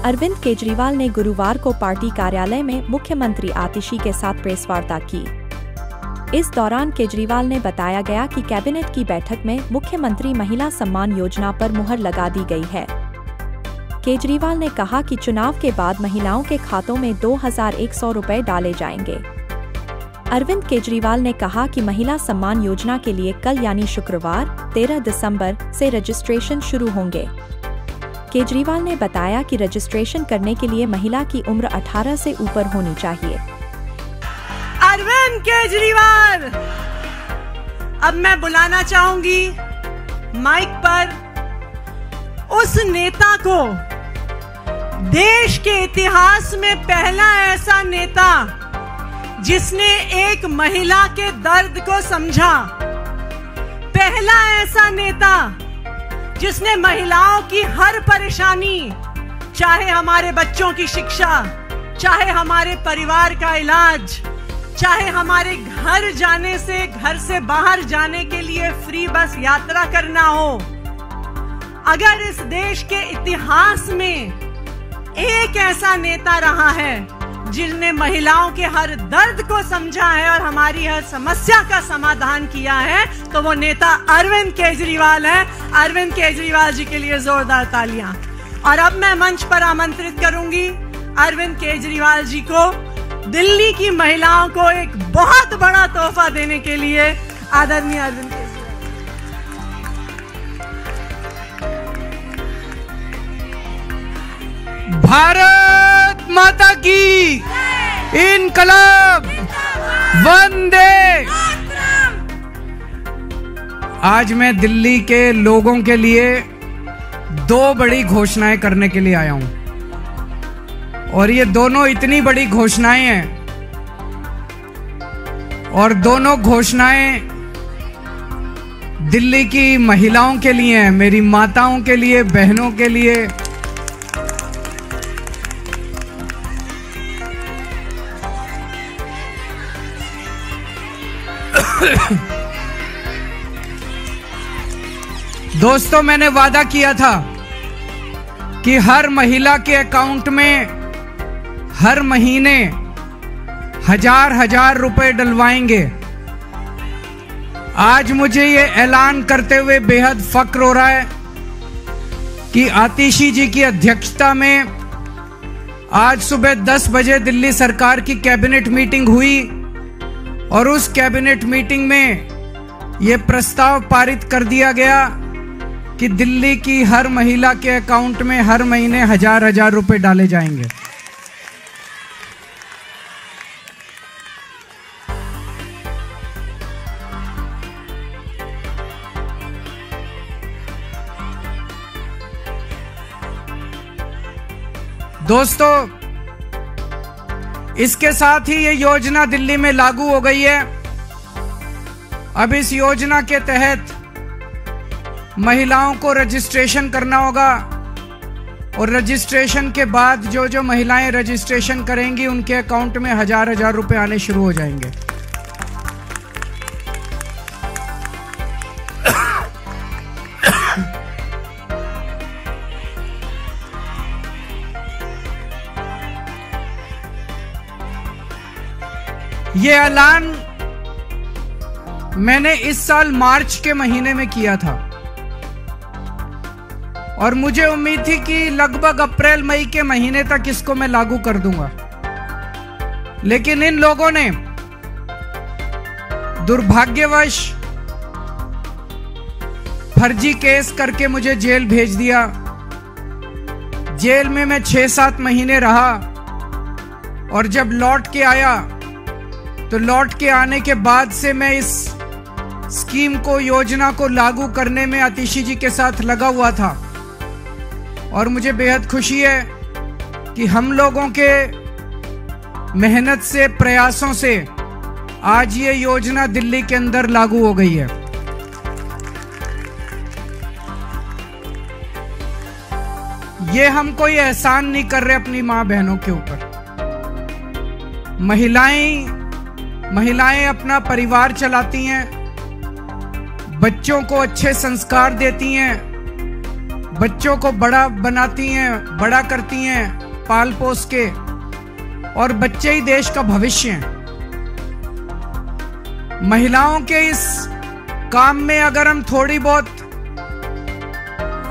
अरविंद केजरीवाल ने गुरुवार को पार्टी कार्यालय में मुख्यमंत्री आतिशी के साथ प्रेस वार्ता की। इस दौरान केजरीवाल ने बताया गया कि कैबिनेट की बैठक में मुख्यमंत्री महिला सम्मान योजना पर मुहर लगा दी गई है। केजरीवाल ने कहा कि चुनाव के बाद महिलाओं के खातों में 2100 रुपए डाले जाएंगे। अरविंद केजरीवाल ने कहा कि महिला सम्मान योजना के लिए कल यानी शुक्रवार 13 दिसंबर से रजिस्ट्रेशन शुरू होंगे। केजरीवाल ने बताया कि रजिस्ट्रेशन करने के लिए महिला की उम्र 18 से ऊपर होनी चाहिए। अरविंद केजरीवाल, अब मैं बुलाना चाहूंगी माइक पर उस नेता को, देश के इतिहास में पहला ऐसा नेता जिसने एक महिला के दर्द को समझा, पहला ऐसा नेता जिसने महिलाओं की हर परेशानी, चाहे हमारे बच्चों की शिक्षा, चाहे हमारे परिवार का इलाज, चाहे हमारे घर जाने से, घर से बाहर जाने के लिए फ्री बस यात्रा करना हो, अगर इस देश के इतिहास में एक ऐसा नेता रहा है जिसने महिलाओं के हर दर्द को समझा है और हमारी हर समस्या का समाधान किया है, तो वो नेता अरविंद केजरीवाल है। अरविंद केजरीवाल जी के लिए जोरदार तालियां। और अब मैं मंच पर आमंत्रित करूंगी अरविंद केजरीवाल जी को, दिल्ली की महिलाओं को एक बहुत बड़ा तोहफा देने के लिए। आदरणीय अरविंद केजरीवाल। भारत माता की इनकलाब, वंदे। आज मैं दिल्ली के लोगों के लिए दो बड़ी घोषणाएं करने के लिए आया हूं, और ये दोनों इतनी बड़ी घोषणाएं हैं, और दोनों घोषणाएं दिल्ली की महिलाओं के लिए हैं, मेरी माताओं के लिए, बहनों के लिए। दोस्तों, मैंने वादा किया था कि हर महिला के अकाउंट में हर महीने 1000 रुपए डलवाएंगे। आज मुझे ये ऐलान करते हुए बेहद फक्र हो रहा है कि आतिशी जी की अध्यक्षता में आज सुबह 10 बजे दिल्ली सरकार की कैबिनेट मीटिंग हुई, और उस कैबिनेट मीटिंग में यह प्रस्ताव पारित कर दिया गया कि दिल्ली की हर महिला के अकाउंट में हर महीने 1000 रुपए डाले जाएंगे। दोस्तों, इसके साथ ही ये योजना दिल्ली में लागू हो गई है। अब इस योजना के तहत महिलाओं को रजिस्ट्रेशन करना होगा, और रजिस्ट्रेशन के बाद जो जो महिलाएं रजिस्ट्रेशन करेंगी उनके अकाउंट में 1000 रुपए आने शुरू हो जाएंगे। ये ऐलान मैंने इस साल मार्च के महीने में किया था, और मुझे उम्मीद थी कि लगभग अप्रैल मई के महीने तक इसको मैं लागू कर दूंगा। लेकिन इन लोगों ने दुर्भाग्यवश फर्जी केस करके मुझे जेल भेज दिया। जेल में मैं 6-7 महीने रहा, और जब लौट के आया तो लौट के आने के बाद से मैं इस स्कीम को, योजना को लागू करने में आतिशी जी के साथ लगा हुआ था। और मुझे बेहद खुशी है कि हम लोगों के मेहनत से, प्रयासों से आज ये योजना दिल्ली के अंदर लागू हो गई है। ये हम कोई एहसान नहीं कर रहे अपनी मां बहनों के ऊपर। महिलाएं अपना परिवार चलाती हैं, बच्चों को अच्छे संस्कार देती हैं, बच्चों को बड़ा बनाती हैं, बड़ा करती हैं पाल पोस के, और बच्चे ही देश का भविष्य हैं। महिलाओं के इस काम में अगर हम थोड़ी बहुत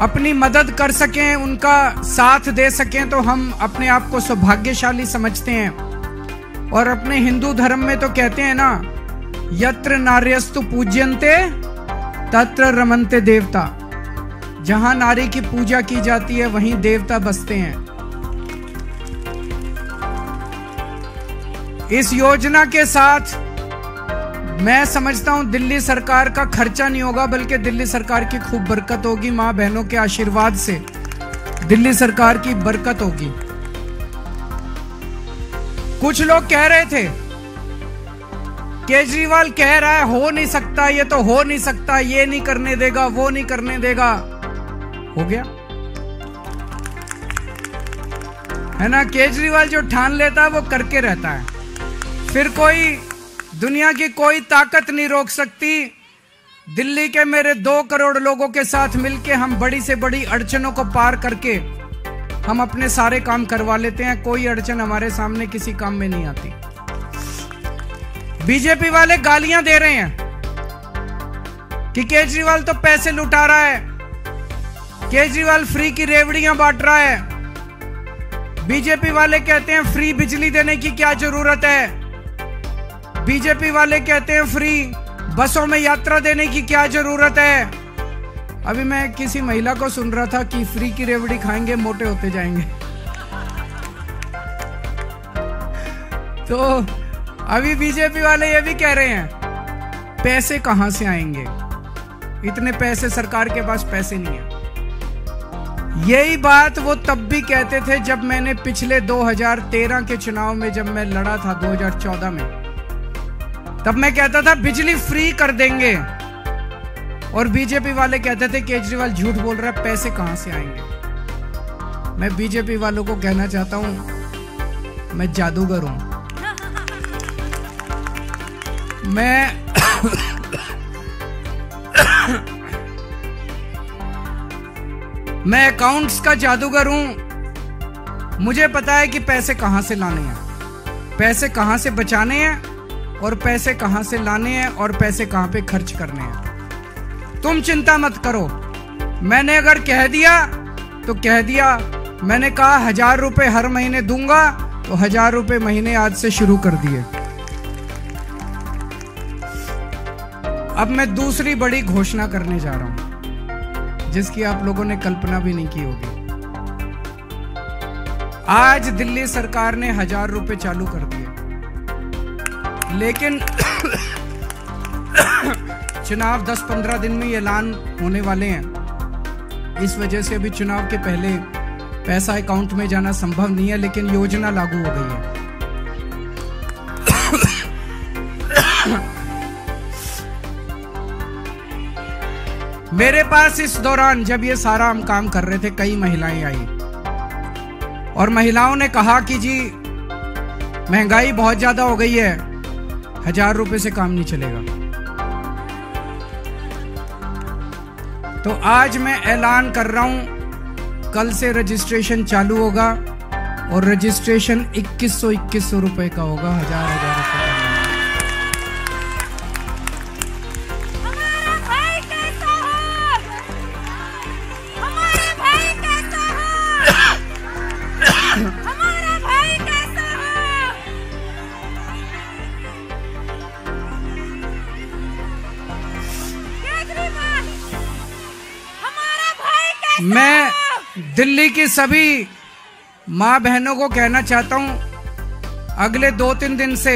अपनी मदद कर सकें, उनका साथ दे सकें, तो हम अपने आप को सौभाग्यशाली समझते हैं। और अपने हिंदू धर्म में तो कहते हैं ना, यत्र नार्यस्तु पूज्यन्ते तत्र रमन्ते देवता। जहां नारी की पूजा की जाती है वहीं देवता बसते हैं। इस योजना के साथ मैं समझता हूं दिल्ली सरकार का खर्चा नहीं होगा, बल्कि दिल्ली सरकार की खूब बरकत होगी। मां बहनों के आशीर्वाद से दिल्ली सरकार की बरकत होगी। कुछ लोग कह रहे थे केजरीवाल कह रहा है हो नहीं सकता, ये तो हो नहीं सकता, ये नहीं करने देगा, वो नहीं करने देगा। हो गया है ना। केजरीवाल जो ठान लेता है वो करके रहता है, फिर कोई दुनिया की कोई ताकत नहीं रोक सकती। दिल्ली के मेरे 2 करोड़ लोगों के साथ मिलके हम बड़ी से बड़ी अड़चनों को पार करके हम अपने सारे काम करवा लेते हैं। कोई अड़चन हमारे सामने किसी काम में नहीं आती। बीजेपी वाले गालियां दे रहे हैं कि केजरीवाल तो पैसे लुटा रहा है, केजरीवाल फ्री की रेवड़ियां बांट रहा है। बीजेपी वाले कहते हैं फ्री बिजली देने की क्या जरूरत है, बीजेपी वाले कहते हैं फ्री बसों में यात्रा देने की क्या जरूरत है। अभी मैं किसी महिला को सुन रहा था कि फ्री की रेवड़ी खाएंगे मोटे होते जाएंगे। तो अभी बीजेपी वाले ये भी कह रहे हैं पैसे कहां से आएंगे, इतने पैसे सरकार के पास पैसे नहीं है। यही बात वो तब भी कहते थे जब मैंने पिछले 2013 के चुनाव में जब मैं लड़ा था 2014 में, तब मैं कहता था बिजली फ्री कर देंगे, और बीजेपी वाले कहते थे केजरीवाल झूठ बोल रहा है, पैसे कहां से आएंगे। मैं बीजेपी वालों को कहना चाहता हूं मैं जादूगर हूं। मैं अकाउंट्स का जादूगर हूं। मुझे पता है कि पैसे कहां से लाने हैं, पैसे कहां से बचाने हैं, और पैसे कहां से लाने हैं, और पैसे कहां पे खर्च करने हैं। तुम चिंता मत करो। मैंने अगर कह दिया तो कह दिया। मैंने कहा 1000 रुपए हर महीने दूंगा, तो 1000 रुपए महीने आज से शुरू कर दिए। अब मैं दूसरी बड़ी घोषणा करने जा रहा हूं, जिसकी आप लोगों ने कल्पना भी नहीं की होगी। आज दिल्ली सरकार ने 1000 रुपए चालू कर दिए, लेकिन चुनाव 10-15 दिन में ऐलान होने वाले हैं। इस वजह से अभी चुनाव के पहले पैसा अकाउंट में जाना संभव नहीं है, लेकिन योजना लागू हो गई है। मेरे पास इस दौरान जब ये सारा हम काम कर रहे थे, कई महिलाएं आई और महिलाओं ने कहा कि जी महंगाई बहुत ज्यादा हो गई है, 1000 रुपए से काम नहीं चलेगा। तो आज मैं ऐलान कर रहा हूं, कल से रजिस्ट्रेशन चालू होगा और रजिस्ट्रेशन 2100 रुपए का होगा, 1000 रुपए का। मैं दिल्ली की सभी मां बहनों को कहना चाहता हूं, अगले 2-3 दिन से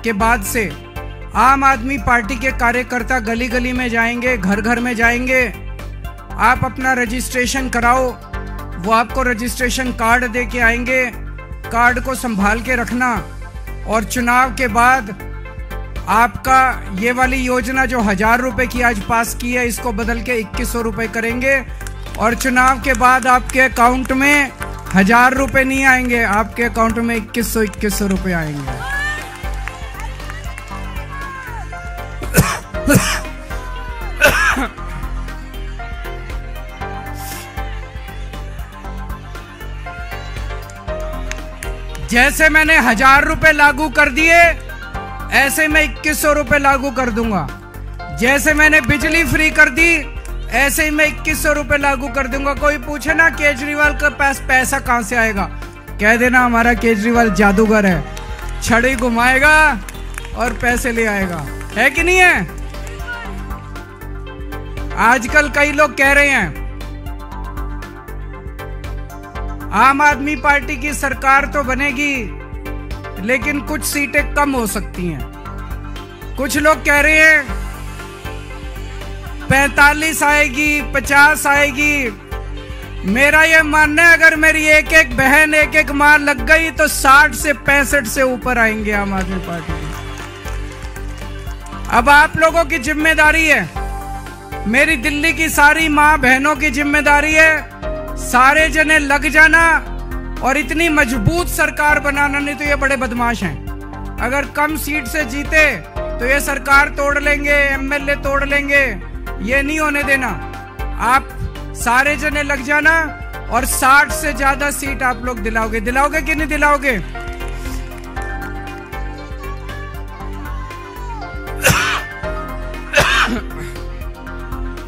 के बाद से आम आदमी पार्टी के कार्यकर्ता गली गली में जाएंगे, घर घर में जाएंगे। आप अपना रजिस्ट्रेशन कराओ, वो आपको रजिस्ट्रेशन कार्ड दे के आएंगे। कार्ड को संभाल के रखना, और चुनाव के बाद आपका ये वाली योजना जो 1000 रुपए की आज पास की है, इसको बदल के 2100 रुपए करेंगे। और चुनाव के बाद आपके अकाउंट में 1000 रुपए नहीं आएंगे, आपके अकाउंट में 2100 रुपए आएंगे। जैसे मैंने 1000 रुपए लागू कर दिए, ऐसे मैं 2100 रुपए लागू कर दूंगा। जैसे मैंने बिजली फ्री कर दी, ऐसे ही मैं 2100 रुपए लागू कर दूंगा। कोई पूछे ना केजरीवाल के पास पैसा कहां से आएगा, कह देना हमारा केजरीवाल जादूगर है, छड़ी घुमाएगा और पैसे ले आएगा। है कि नहीं है? आजकल कई लोग कह रहे हैं आम आदमी पार्टी की सरकार तो बनेगी लेकिन कुछ सीटें कम हो सकती हैं। कुछ लोग कह रहे हैं 45 आएगी, 50 आएगी। मेरा यह मानना है अगर मेरी एक एक बहन, एक एक मां लग गई तो 60 से 65 से ऊपर आएंगे आम आदमी पार्टी की। अब आप लोगों की जिम्मेदारी है, मेरी दिल्ली की सारी मां बहनों की जिम्मेदारी है, सारे जने लग जाना और इतनी मजबूत सरकार बनाना। नहीं तो ये बड़े बदमाश हैं, अगर कम सीट से जीते तो ये सरकार तोड़ लेंगे, एमएलए तोड़ लेंगे। ये नहीं होने देना। आप सारे जने लग जाना और 60 से ज्यादा सीट आप लोग दिलाओगे। दिलाओगे कि नहीं दिलाओगे?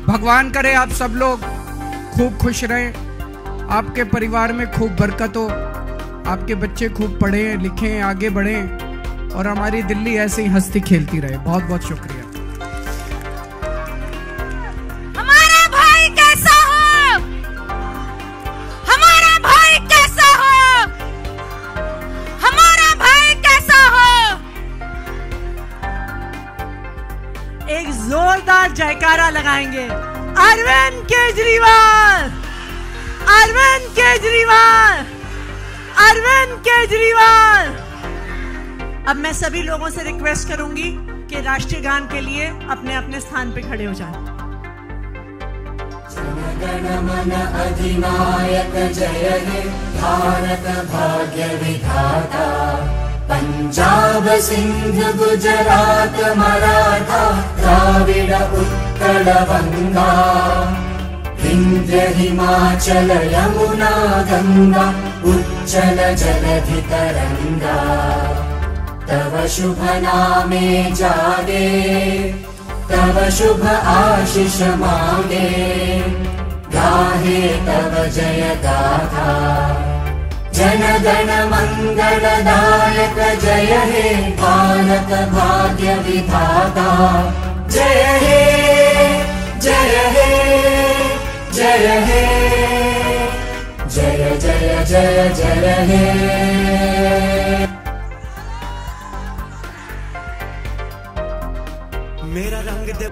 भगवान करे आप सब लोग खूब खुश रहें, आपके परिवार में खूब बरकत हो, आपके बच्चे खूब पढ़ें लिखें, आगे बढ़ें और हमारी दिल्ली ऐसे ही हंसती खेलती रहे। बहुत बहुत शुक्रिया। हमारा भाई कैसा हो? हमारा भाई कैसा हो? हमारा भाई कैसा हो? एक जोरदार जयकारा लगाएंगे। अरविंद केजरीवाल, अरविंद केजरीवाल, अरविंद केजरीवाल। अब मैं सभी लोगों से रिक्वेस्ट करूंगी कि राष्ट्रीय गान के लिए अपने अपने स्थान पे खड़े हो जाएं। जन गण मन अधिनायक जय हे भारत भाग्य विधाता, पंजाब सिंध गुजरात मराठा द्राविड उत्कल बंगा, विंध्य हिमाचल यमुना गंगा उच्चल जलधि तरंगा, तव शुभ नामे जागे, तव शुभ आशीष मांगे, गाहे तव जय गाथा। जन गण मंगलदायक जय हे भारत भाग्य विधाता, जय हे जय हे जय हे जय जय जय जय हे। मेरा रंग दे